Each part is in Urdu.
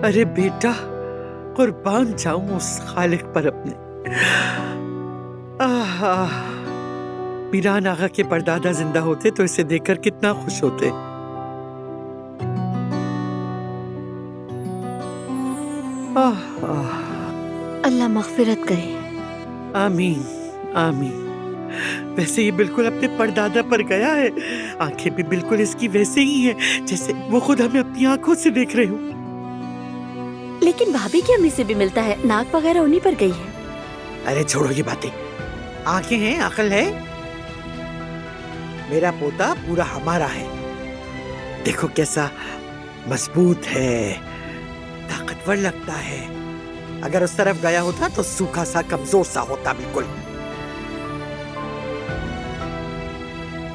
ارے بیٹا، قربان جاؤں اس خالق پر اپنے۔ میران آغا کے پردادا زندہ ہوتے تو اسے دیکھ کر کتنا خوش ہوتے۔ اللہ مغفرت کرے۔ آمین آمین۔ ویسے یہ بالکل اپنے پردادا پر گیا ہے، آنکھیں بھی بالکل اس کی ویسے ہی ہیں جیسے وہ خود ہمیں اپنی آنکھوں سے دیکھ رہے ہوں۔ لیکن بھابھی کی امی سے بھی ملتا ہے، ناک وغیرہ انہی پر گئی ہے۔ ارے چھوڑو یہ باتیں، آنکھیں ہیں، عقل ہے۔ میرا پوتا پورا ہمارا ہے، دیکھو کیسا مضبوط ہے، طاقتور لگتا ہے۔ اگر اس طرف گیا ہوتا تو سوکھا سا کمزور سا ہوتا بالکل۔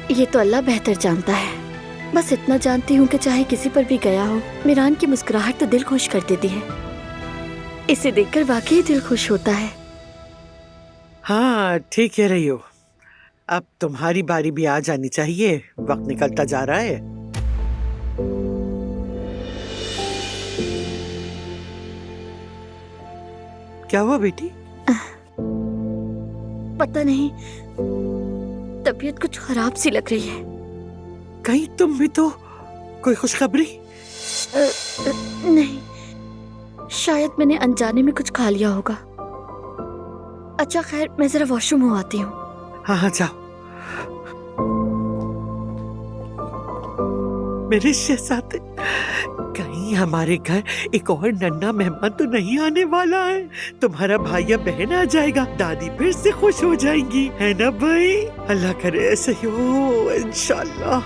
یہ تو اللہ بہتر جانتا ہے، بس اتنا جانتی ہوں کہ چاہے کسی پر بھی گیا ہو، میران کی مسکراہٹ تو دل خوش کر دیتی ہے۔ اسے دیکھ کر واقعی دل خوش ہوتا ہے۔ ہاں ٹھیک کہہ رہی ہو، اب تمہاری باری بھی آ جانی چاہیے، وقت نکلتا جا رہا ہے۔ کیا ہوا بیٹی؟ پتہ نہیں، طبیعت کچھ خراب سی لگ رہی ہے۔ کہیں تم بھی تو کوئی خوشخبری؟ نہیں، شاید میں نے انجانے میں کچھ کھا لیا ہوگا۔ اچھا خیر، میں ذرا واش روم ہو آتی ہوں۔ ہاں ہاں جاؤ۔ میرے شہزادے، کہیں ہمارے گھر ایک اور ننھا مہمان تو نہیں آنے والا ہے؟ تمہارا بھائی یا بہن آ جائے گا، دادی پھر سے خوش ہو جائیں گی، ہے نا بھائی؟ اللہ کرے ایسے ہی ہو انشاءاللہ۔